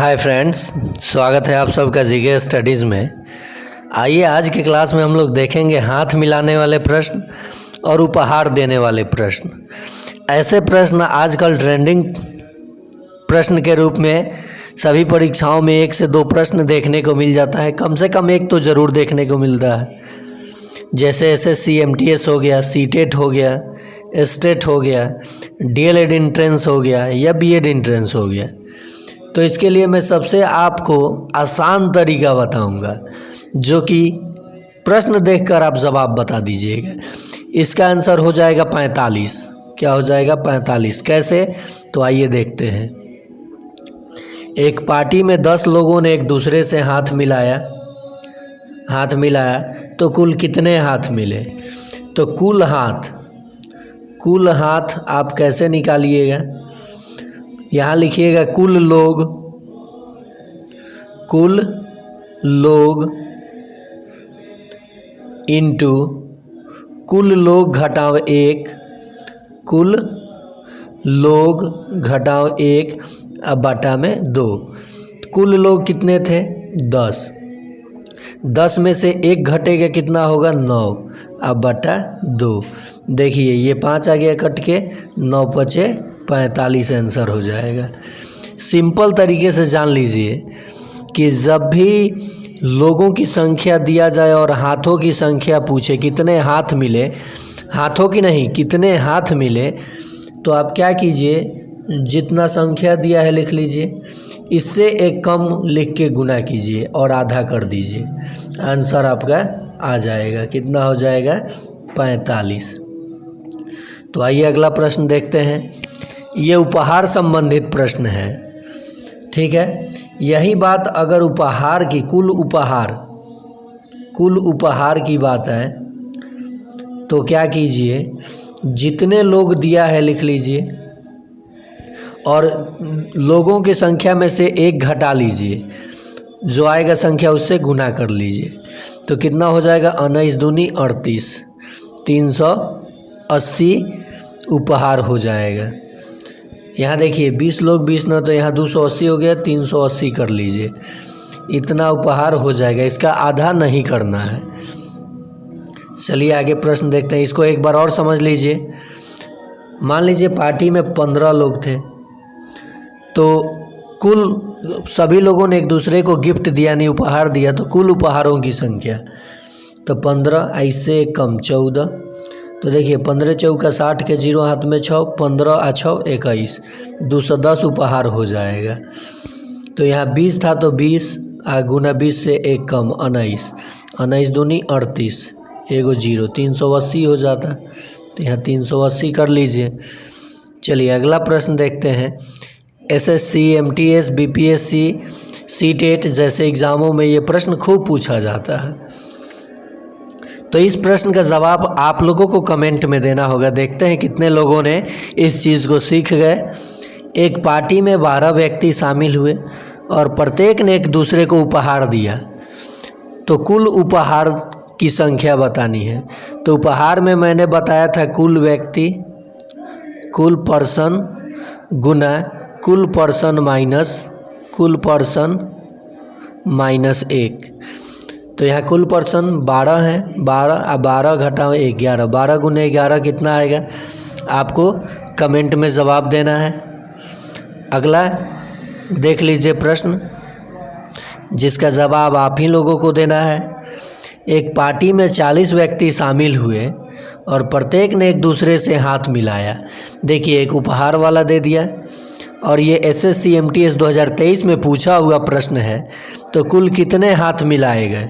Hi friends, स्वागत है आप सबका जीके स्टडीज़ में। आइए आज की क्लास में हम लोग देखेंगे हाथ मिलाने वाले प्रश्न और उपहार देने वाले प्रश्न। ऐसे प्रश्न आजकल ट्रेंडिंग प्रश्न के रूप में सभी परीक्षाओं में 1 से 2 प्रश्न देखने को मिल जाता है, कम से कम एक तो ज़रूर देखने को मिलता है। जैसे SSC MTS हो गया, CTET हो गया, स्टेट हो गया, DLED एंट्रेंस हो गया या BEd एंट्रेंस हो गया। तो इसके लिए मैं सबसे आपको आसान तरीका बताऊंगा, जो कि प्रश्न देखकर आप जवाब बता दीजिएगा। इसका आंसर हो जाएगा 45। क्या हो जाएगा? 45। कैसे? तो आइए देखते हैं। एक पार्टी में 10 लोगों ने एक दूसरे से हाथ मिलाया तो कुल कितने हाथ मिले? तो कुल हाथ आप कैसे निकालिएगा? यहाँ लिखिएगा कुल लोग इंटू कुल लोग घटाव 1, कुल लोग घटाव 1 अब बटा में 2। कुल लोग कितने थे? 10। 10 में से 1 घटेगा, कितना होगा? 9 अब बटा 2। देखिए ये 5 आ गया कट के, 9 बचे 45 आंसर हो जाएगा। सिंपल तरीके से जान लीजिए कि जब भी लोगों की संख्या दिया जाए और हाथों की संख्या पूछे कितने हाथ मिले, हाथों की नहीं कितने हाथ मिले, तो आप क्या कीजिए, जितना संख्या दिया है लिख लीजिए, इससे एक कम लिख के गुना कीजिए और आधा कर दीजिए, आंसर आपका आ जाएगा। कितना हो जाएगा? 45। तो आइए अगला प्रश्न देखते हैं। ये उपहार संबंधित प्रश्न है, ठीक है। यही बात अगर उपहार की कुल उपहार की बात है तो क्या कीजिए, जितने लोग दिया है लिख लीजिए और लोगों की संख्या में से 1 घटा लीजिए, जो आएगा संख्या उससे गुना कर लीजिए। तो कितना हो जाएगा? 19 दूनी 38, 380 उपहार हो जाएगा। यहाँ देखिए 20 लोग 20 न, तो यहाँ 280 हो गया, 380 कर लीजिए, इतना उपहार हो जाएगा। इसका आधा नहीं करना है। चलिए आगे प्रश्न देखते हैं। इसको एक बार और समझ लीजिए। मान लीजिए पार्टी में 15 लोग थे, तो कुल सभी लोगों ने एक दूसरे को गिफ्ट दिया, नहीं उपहार दिया, तो कुल उपहारों की संख्या तो 15, ऐसे कम 14। तो देखिए 15 चौका 60 के 0 हाथ में 6, 15 आ 6 21, 210 उपहार हो जाएगा। तो यहाँ 20 था तो 20 आ गुना 20 से 1 कम 19, 19 दूनी 38, एगो 0, 380 हो जाता। तो यहाँ 380 कर लीजिए। चलिए अगला प्रश्न देखते हैं। SSC MTS BPSC CTET जैसे एग्ज़ामों में ये प्रश्न खूब पूछा जाता है। तो इस प्रश्न का जवाब आप लोगों को कमेंट में देना होगा। देखते हैं कितने लोगों ने इस चीज़ को सीख गए। एक पार्टी में 12 व्यक्ति शामिल हुए और प्रत्येक ने एक दूसरे को उपहार दिया, तो कुल उपहार की संख्या बतानी है। तो उपहार में मैंने बताया था कुल व्यक्ति, कुल पर्सन गुना कुल पर्सन माइनस 1। तो यहाँ कुल पर्सन 12 हैं, 12 घटाओ 11, 12 गुने 11 कितना आएगा? आपको कमेंट में जवाब देना है। अगला देख लीजिए प्रश्न, जिसका जवाब आप ही लोगों को देना है। एक पार्टी में 40 व्यक्ति शामिल हुए और प्रत्येक ने एक दूसरे से हाथ मिलाया। देखिए एक उपहार वाला दे दिया और ये SSC MTS 2023 में पूछा हुआ प्रश्न है। तो कुल कितने हाथ मिलाए गए?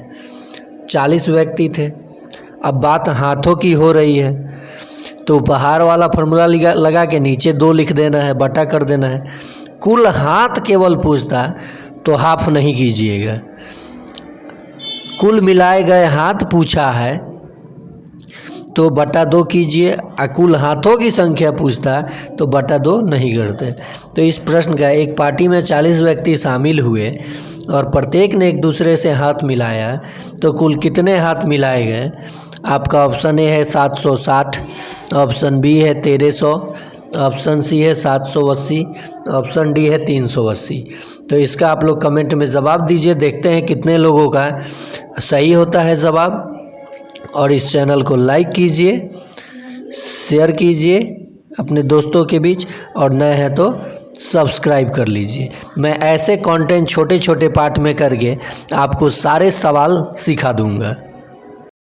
40 व्यक्ति थे। अब बात हाथों की हो रही है, तो उपहार वाला फॉर्मूला लगा के नीचे 2 लिख देना है, बटा कर देना है। कुल हाथ केवल पूछता तो हाफ नहीं कीजिएगा। कुल मिलाए गए हाथ पूछा है तो बटा 2 कीजिए, और कुल हाथों की संख्या पूछता तो बटा 2 नहीं करते। तो इस प्रश्न का, एक पार्टी में 40 व्यक्ति शामिल हुए और प्रत्येक ने एक दूसरे से हाथ मिलाया, तो कुल कितने हाथ मिलाए गए? आपका ऑप्शन ए है 760, ऑप्शन बी है 1300, ऑप्शन सी है 780, ऑप्शन डी है 380। तो इसका आप लोग कमेंट में ज़वाब दीजिए, देखते हैं कितने लोगों का सही होता है ज़वाब। और इस चैनल को लाइक कीजिए, शेयर कीजिए अपने दोस्तों के बीच, और नए हैं तो सब्सक्राइब कर लीजिए। मैं ऐसे कंटेंट छोटे छोटे पार्ट में करके आपको सारे सवाल सिखा दूंगा।